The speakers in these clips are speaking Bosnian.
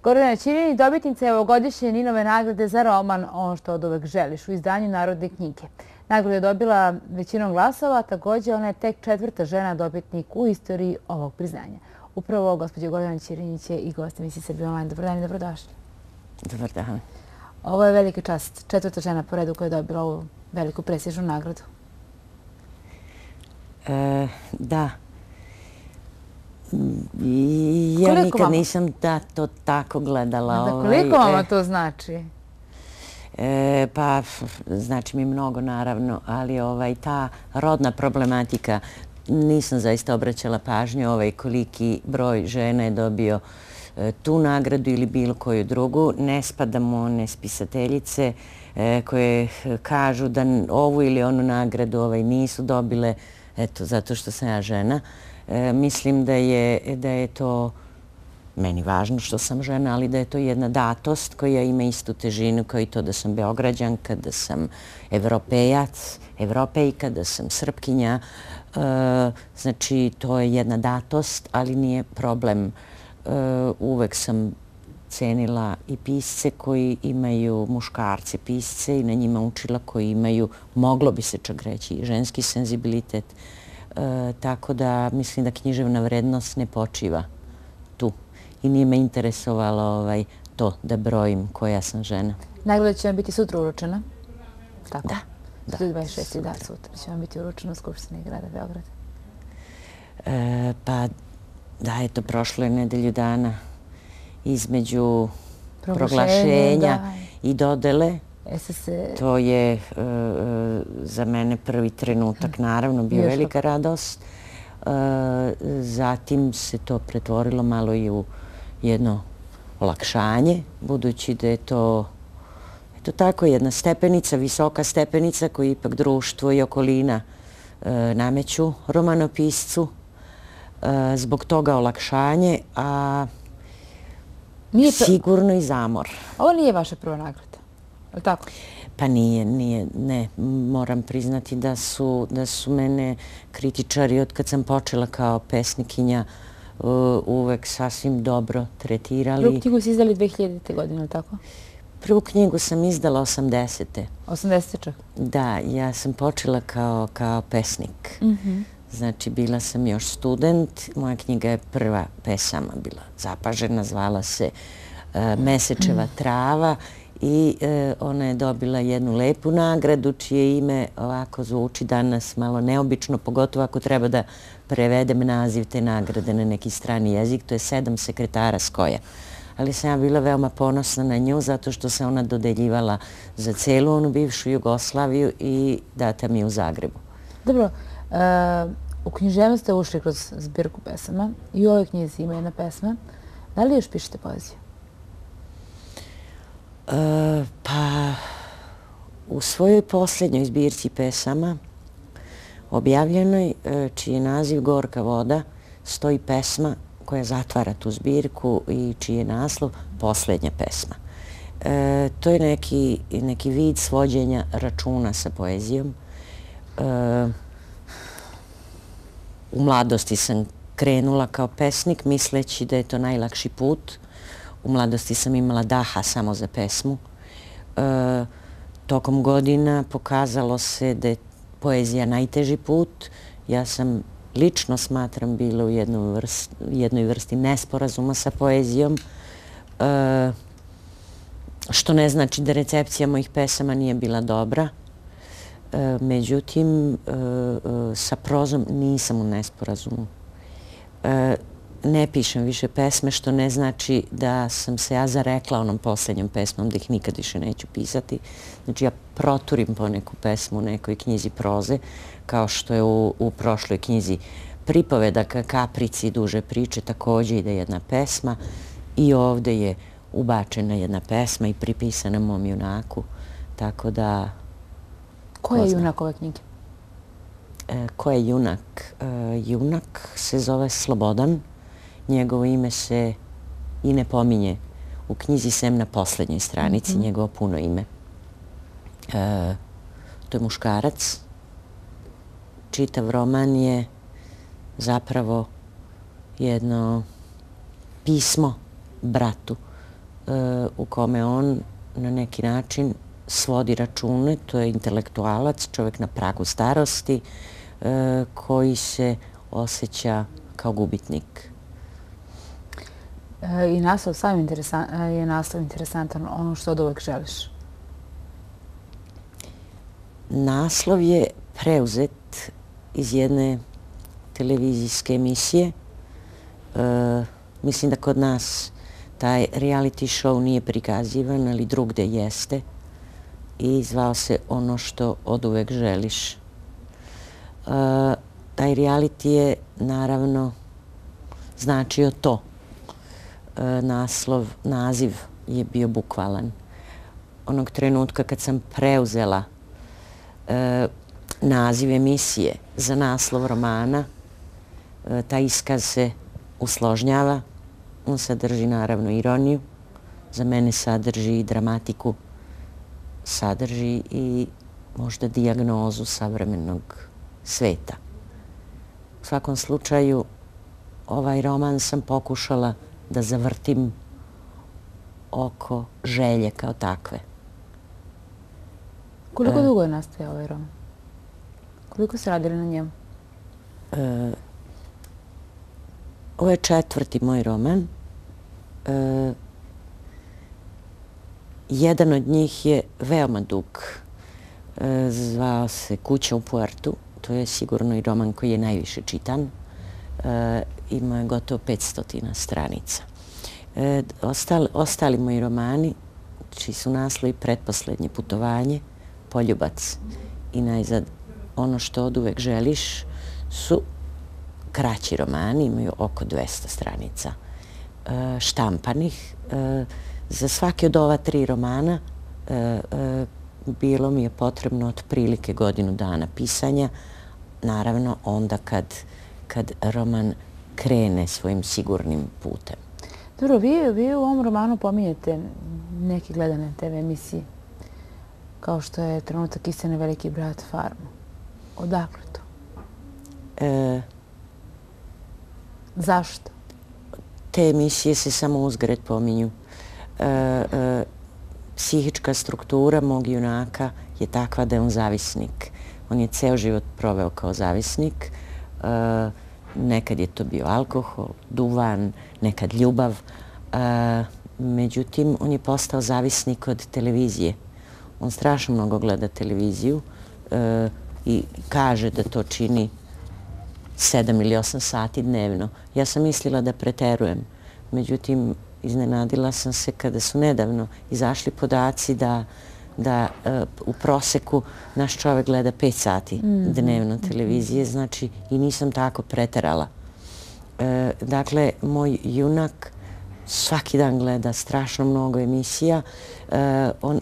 Gordana Ćirinić, dobitnica je ovogodišnje Ninove nagrade za roman Ono što oduvek želiš u izdanju Narodne knjige. Nagradu je dobila većinom glasova, također ona je tek 4. žena dobitnik u istoriji ovog priznanja. Upravo gospođa Gordana Ćirinić je i gost emisije Srbija Online. Dobar dan i dobrodošli. Dobar dan. Ovo je velika čast, 4. žena po redu koja je dobila ovu veliku prestižnu nagradu. Da. Ja nikad nisam to tako gledala. Koliko vama to znači? Pa, znači mi mnogo naravno, ali ta rodna problematika, nisam zaista obraćala pažnju koliki broj žena je dobio tu nagradu ili bilo koju drugu. Ne spadam u one spisateljice koje kažu da ovu ili onu nagradu nisu dobile, eto, zato što sam ja žena. Mislim da je to meni važno što sam žena, ali da je to jedna datost koja ima istu težinu kao i to da sam Beograđanka, da sam Evropejac, Evropejka, da sam Srpkinja. Znači, to je jedna datost, ali nije problem. Uvek sam cenila i pisce koji imaju muškarce pisce i na njima učila koji imaju, moglo bi se čak reći, i ženski senzibilitet. Tako da mislim da književna vrednost ne počiva tu. I nije me interesovalo to da brojim koja sam žena. Nagrada će vam biti sutra uručena? Tako? Da. 26. da, sutra će vam biti uručena u Skupštini grada Beograda. Pa da, eto, prošlo je nedelju dana između proglašenja i dodele. To je za mene prvi trenutak, naravno, bio velika radost. Zatim se to pretvorilo malo i u jedno olakšanje, budući da je to tako jedna stepenica, visoka stepenica koju ipak društvo i okolina nameću romanopiscu. Zbog toga olakšanje, a sigurno i zamor. Ovo nije vaša prva nagrada, je li tako? Pa nije, ne. Moram priznati da su mene kritičari od kad sam počela kao pesnikinja uvek sasvim dobro tretirali. Prvu knjigu si izdali 2000. godine, je li tako? Prvu knjigu sam izdala 80. 80. čak? Da, ja sam počela kao pesnik. Znači, bila sam još student. Moja knjiga je prva pesama bila zapažena, zvala se Mesečeva trava i ona je dobila jednu lepu nagradu čije ime ovako zvuči danas malo neobično, pogotovo ako treba da prevedem naziv te nagrade na neki strani jezik. To je 7 sekretara Skoja. Ali sam ja bila veoma ponosna na nju zato što se ona dodeljivala za celu onu bivšu Jugoslaviju i data mi je u Zagrebu. Dobro, u književnost ste ušli kroz zbirku pesama i u ovoj knjizi ima jedna pesma. Da li još pišete poeziju? Pa, u svojoj posljednjoj zbirci pesama, objavljenoj, čiji je naziv Gorka voda, stoji pesma koja zatvara tu zbirku i čiji je naslov Posljednja pesma. To je neki vid svođenja računa sa poezijom. U mladosti sam krenula kao pesnik misleći da je to najlakši put. U mladosti sam imala daha samo za pesmu. Tokom godina pokazalo se da je poezija najteži put. Ja sam lično smatram bila u jednoj vrsti nesporazuma sa poezijom, što ne znači da recepcija mojih pesama nije bila dobra. Međutim, sa prozom nisam u nesporazumu. Ne pišem više pesme, što ne znači da sam se ja zarekla onom posljednjom pesmom, da ih nikad više neću pisati. Znači, ja proturim po neku pesmu u nekoj knjizi proze, kao što je u prošloj knjizi Pripovedaka, Kaprici i duže priče, također ide jedna pesma i ovdje je ubačena jedna pesma i pripisana mom junaku. Tako da... Ko je junak ove knjige? Ko je junak? Junak se zove Slobodan. Njegovo ime se i ne pominje u knjizi, sem na posljednjoj stranici, njegovo puno ime. To je muškarac. Čitav roman je zapravo jedno pismo bratu u kome on na neki način svodi račune. To je intelektualac, čovjek na pragu starosti koji se osjeća kao gubitnik. I naslov sam je naslov interesantan, ono što od uvek želiš. Naslov je preuzet iz jedne televizijske emisije. Mislim da kod nas taj reality show nije prikazivan, ali drugde jeste. I zvao se Ono što od uvek želiš. Taj reality je naravno značio to. Naziv je bio bukvalan. Onog trenutka kad sam preuzela naziv emisije za naslov romana, taj iskaz se usložnjava. On sadrži naravno ironiju, za mene sadrži i dramatiku, sadrži i možda dijagnozu savremenog sveta. U svakom slučaju, ovaj roman sam pokušala da zavrtim oko želje kao takve. Koliko dugo je nastajao ovaj roman? Koliko ste radili na njemu? Ovo je 4. moj roman. Jedan od njih je veoma dug. Zvao se Kuća u Puertu. To je sigurno i roman koji je najviše čitan. Ima je gotovo 500 stranica. Ostali moji romani, čiji su naslovi Pretposlednje putovanje, Poljubac i najzad Ono što od uvek želiš, su kraći romani, imaju oko 200 stranica štampanih. Za svaki od ova 3 romana bilo mi je potrebno otprilike godinu dana pisanja, naravno onda kad roman krene svojim sigurnim putem. Dobro, vi u ovom romanu pominjete neke gledane TV emisije, kao što je Trenutak istine, Veliki brat, Farmu. Odakle to? Zašto? Te emisije se samo uzgred pominju. Psihička struktura mog junaka je takva da je on zavisnik. On je ceo život proveo kao zavisnik. Nekad je to bio alkohol, duvan, nekad ljubav. Međutim, on je postao zavisnik od televizije. On strašno mnogo gleda televiziju i kaže da to čini 7 ili 8 sati dnevno. Ja sam mislila da preterujem. Međutim, iznenadila sam se kada su nedavno izašli podaci da u proseku naš čovek gleda 5 sati dnevno televizije, znači i nisam tako preterala. Dakle, moj junak svaki dan gleda strašno mnogo emisija.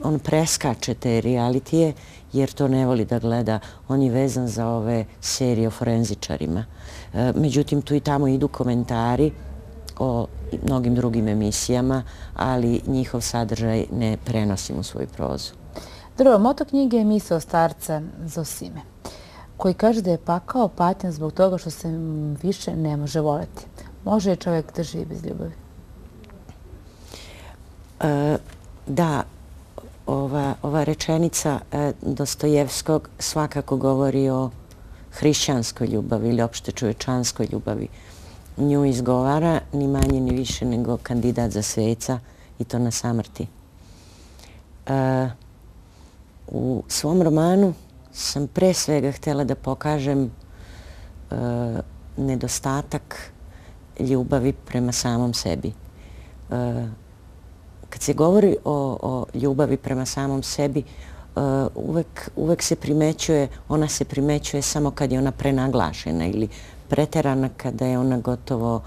On preskače te realitije jer to ne voli da gleda. On je vezan za ove serije o forenzičarima. Međutim, tu i tamo idu komentari o mnogim drugim emisijama, ali njihov sadržaj ne prenosim u svoju prozu. Drugo, moto knjige je misao starca Zosime, koji kaže da je pakao patnja zbog toga što se više ne može voleti. Može li čovjek da živi bez ljubavi? Da, ova rečenica Dostojevskog svakako govori o hrišćanskoj ljubavi ili opšte čovečanskoj ljubavi. Nju izgovara ni manje ni više nego kandidat za sveca i to na samrti. U svom romanu sam pre svega htjela da pokažem nedostatak ljubavi prema samom sebi. Kad se govori o ljubavi prema samom sebi, uvek se primećuje, ona se primećuje samo kad je ona prenaglašena ili preterana, kada je ona gotovo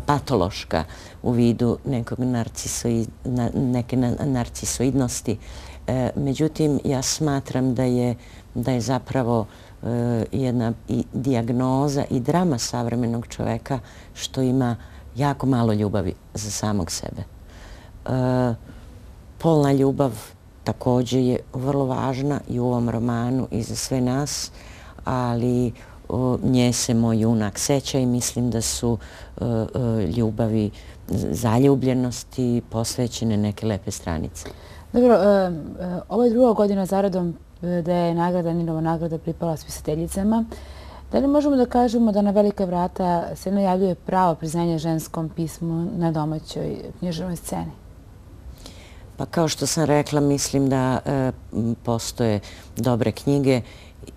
patološka u vidu neke narcisoidnosti. Međutim, ja smatram da je zapravo jedna i dijagnoza i drama savremenog čoveka što ima jako malo ljubavi za samog sebe. Polna ljubav također je vrlo važna i u ovom romanu i za sve nas, ali nje se moj junak seća i mislim da su ljubavi zaljubljenosti posvećene neke lepe stranice. Dobro, ovo je druga godina zaradom da je nagrada, Ninova nagrada, pripala spisateljicama. Da li možemo da kažemo da na velika vrata se najavljuje pravo priznanje ženskom pismu na domaćoj književnoj sceni? Pa kao što sam rekla, mislim da postoje dobre knjige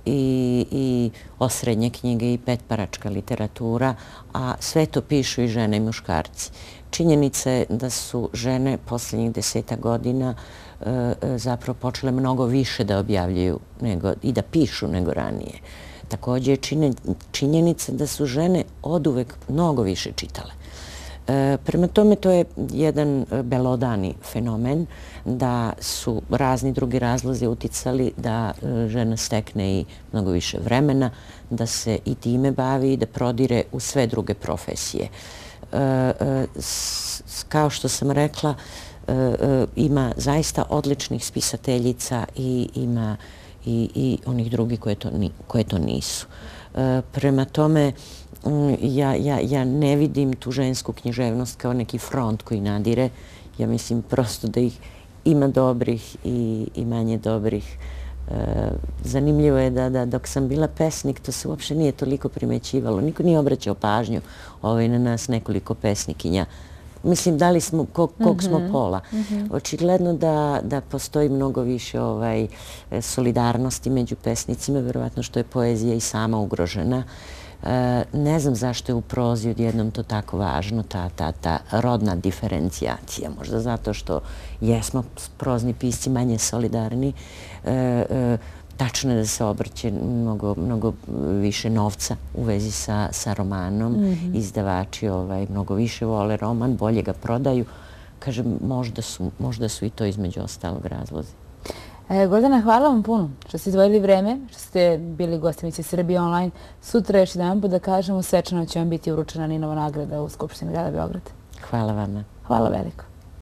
i osrednje knjige i petparačka literatura, a sve to pišu i žene i muškarci. Činjenica je da su žene posljednjih 10 godina zapravo počele mnogo više da objavljuju i da pišu nego ranije. Također je činjenica da su žene oduvek mnogo više čitale. Prema tome, to je jedan belodani fenomen da su razni drugi razlozi uticali da žena stekne i mnogo više vremena, da se i time bavi i da prodire u sve druge profesije. Kao što sam rekla, ima zaista odličnih spisateljica i ima i onih drugih koje to nisu. Prema tome, ja ne vidim tu žensku književnost kao neki front koji nadire. Ja mislim prosto da ih ima dobrih i manje dobrih. Zanimljivo je da dok sam bila pesnik, to se uopšte nije toliko primećivalo. Niko nije obraćao pažnju na nas nekoliko pesnikinja. Mislim, dali smo kog smo pola. Očigledno da postoji mnogo više solidarnosti među pesnicima, verovatno što je poezija i sama ugrožena. Ne znam zašto je u prozi odjednom to tako važno, ta rodna diferencijacija. Možda zato što jesmo prozni pisci manje solidarni. Tačno je da se obrće mnogo više novca u vezi sa romanom. Izdavači mnogo više vole roman, bolje ga prodaju. Kažem, možda su i to između ostalog razlozi. Gordana, hvala vam puno što ste izdvojili vreme, što ste bili gostimice Srbije online. Sutra još jedan put da kažemo, svečano će vam biti uručena Ninova nagrada u Skupštini grada Beograda. Hvala vama. Hvala veliko.